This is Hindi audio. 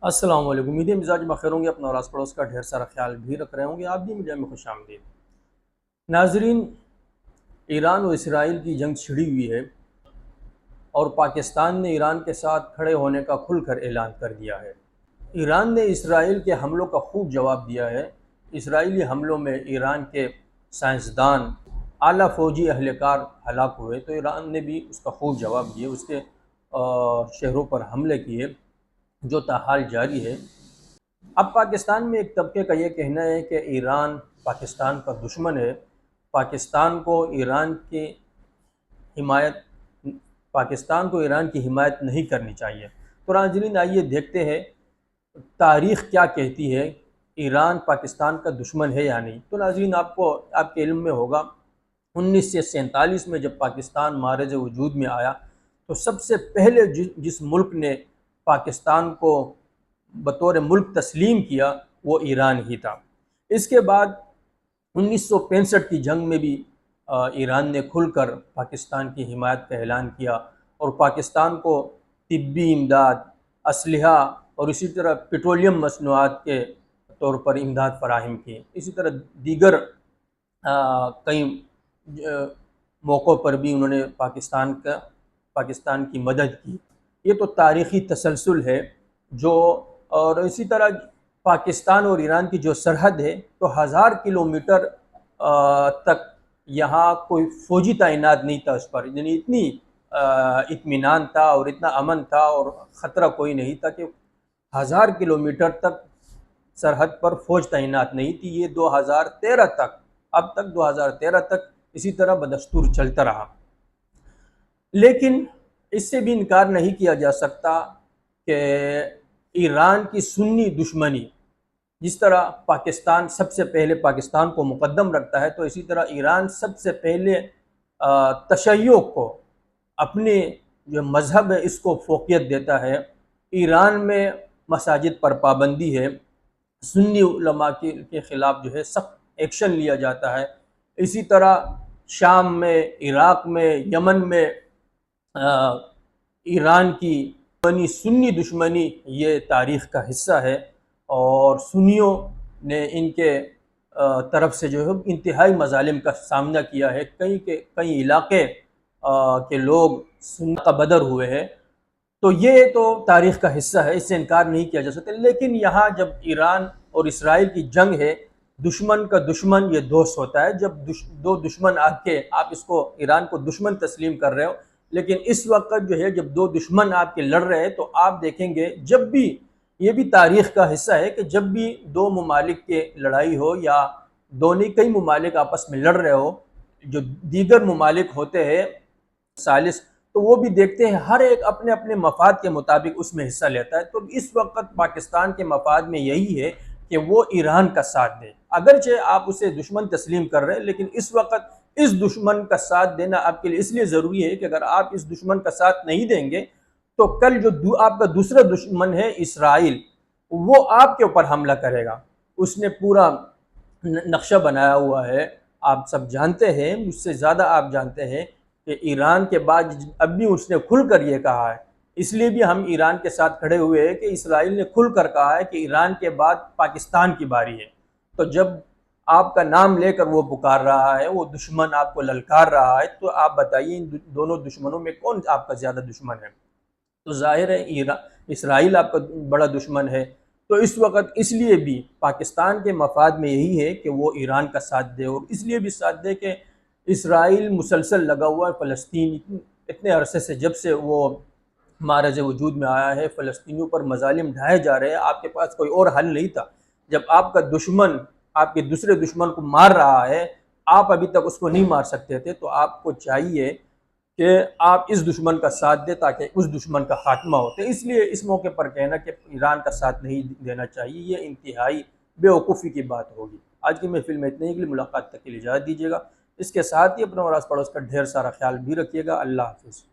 अस्सलाम वालेकुम। उम्मीद है मिजाज बखैर होंगे, अपना और आस पड़ोस का ढेर सारा ख्याल भी रख रहे होंगे। आप भी मीडिया में खुश आमदीद। नाजरीन, ईरान और इसराइल की जंग छिड़ी हुई है और पाकिस्तान ने ईरान के साथ खड़े होने का खुलकर ऐलान कर दिया है। ईरान ने इसराइल के हमलों का खूब जवाब दिया है। इसराइली हमलों में ईरान के साइंसदान, आला फ़ौजी अहलकार हलाक हुए, तो ईरान ने भी उसका खूब जवाब दिया, उसके शहरों पर हमले किए, जो ताहाल जारी है। अब पाकिस्तान में एक तबके का ये कहना है कि ईरान पाकिस्तान का दुश्मन है, पाकिस्तान को ईरान की हिमायत पाकिस्तान को ईरान की हिमायत नहीं करनी चाहिए। तो नाज़रीन, आइए देखते हैं तारीख़ क्या कहती है, ईरान पाकिस्तान का दुश्मन है या नहीं। तो नाज़रीन, आपको आपके इल्म में होगा, 1947 में जब पाकिस्तान मारज़ वजूद में आया, तो सबसे पहले जिस मुल्क ने पाकिस्तान को बतौर मुल्क तस्लीम किया वो ईरान ही था। इसके बाद 1965 की जंग में भी ईरान ने खुलकर पाकिस्तान की हिमायत का ऐलान किया और पाकिस्तान को तिब्बी इमदाद, असलहा और इसी तरह पेट्रोलियम मसनूआत के तौर पर इमदाद फ़राहम की। इसी तरह दीगर कई मौक़ों पर भी उन्होंने पाकिस्तान की मदद की। ये तो तारीख़ी तसलसल है जो। और इसी तरह पाकिस्तान और ईरान की जो सरहद है, तो 1000 किलोमीटर तक यहाँ कोई फ़ौजी तैनात नहीं था उस पर, यानी इतनी इत्मीनान था और इतना अमन था और ख़तरा कोई नहीं था कि 1000 किलोमीटर तक सरहद पर फ़ौज तैनात नहीं थी। ये 2013 तक, अब तक 2013 तक इसी तरह बदस्तूर चलता रहा। लेकिन इससे भी इनकार नहीं किया जा सकता कि ईरान की सुन्नी दुश्मनी, जिस तरह पाकिस्तान सबसे पहले पाकिस्तान को मुकद्दम रखता है, तो इसी तरह ईरान सबसे पहले तशय्यो को, अपने जो मज़हब है इसको फ़ोक़ियत देता है। ईरान में मसाजिद पर पाबंदी है, सुन्नी उलमा के ख़िलाफ़ जो है सख्त एक्शन लिया जाता है। इसी तरह शाम में, इराक़ में, यमन में ईरान की सुन्नी दुश्मनी ये तारीख़ का हिस्सा है और सुन्नियों ने इनके तरफ से जो है इंतहाई मज़ालिम का सामना किया है। कई इलाके के लोग सुन्नी का बदर हुए हैं। तो ये तो तारीख़ का हिस्सा है, इससे इनकार नहीं किया जा सकता। लेकिन यहाँ जब ईरान और इसराइल की जंग है, दुश्मन का दुश्मन ये दोस्त होता है। जब दो दुश्मन आप इसको ईरान को दुश्मन तस्लीम कर रहे हो, लेकिन इस वक्त जो है जब दो दुश्मन आपके लड़ रहे हैं, तो आप देखेंगे जब भी, ये भी तारीख़ का हिस्सा है कि जब भी दो ममालिक के लड़ाई हो या दोनों कई ममालिक आपस में लड़ रहे हो, जो दीगर ममालिक होते हैं सालिस, तो वो भी देखते हैं, हर एक अपने अपने मफाद के मुताबिक उसमें हिस्सा लेता है। तो इस वक्त पाकिस्तान के मफाद में यही है कि वो ईरान का साथ दे। अगरचे आप उसे दुश्मन तस्लीम कर रहे हैं, लेकिन इस वक्त इस दुश्मन का साथ देना आपके लिए इसलिए ज़रूरी है कि अगर आप इस दुश्मन का साथ नहीं देंगे, तो कल जो आपका दूसरा दुश्मन है इसराइल, वो आपके ऊपर हमला करेगा। उसने पूरा नक्शा बनाया हुआ है, आप सब जानते हैं, मुझसे ज़्यादा आप जानते हैं कि ईरान के बाद अब भी उसने खुलकर ये कहा है। इसलिए भी हम ईरान के साथ खड़े हुए हैं कि इसराइल ने खुलकर कहा है कि ईरान के बाद पाकिस्तान की बारी है। तो जब आपका नाम लेकर वो पुकार रहा है, वो दुश्मन आपको ललकार रहा है, तो आप बताइए इन दोनों दुश्मनों में कौन आपका ज़्यादा दुश्मन है? तो ज़ाहिर है इसराइल आपका बड़ा दुश्मन है। तो इस वक्त इसलिए भी पाकिस्तान के मफाद में यही है कि वो ईरान का साथ दे, और इसलिए भी साथ दे कि इसराइल मुसलसल लगा हुआ है फ़लस्तीन इतने अरसे से, जब से वो मारज़ वजूद में आया है, फ़लस्तीनियों पर मज़ालिम ढाए जा रहे हैं। आपके पास कोई और हल नहीं था। जब आपका दुश्मन आपके दूसरे दुश्मन को मार रहा है, आप अभी तक उसको नहीं मार सकते थे, तो आपको चाहिए कि आप इस दुश्मन का साथ दें ताकि उस दुश्मन का खात्मा हो। तो इसलिए इस मौके पर कहना कि ईरान का साथ नहीं देना चाहिए, ये इंतहाई बेवकूफ़ी की बात होगी। आज की महफिल में इतने ही, के लिए मुलाकात तक के लिए इजाज़त दीजिएगा। इसके साथ ही अपने और आस पड़ोस का ढेर सारा ख्याल भी रखिएगा। अल्लाह हाफ़िज़।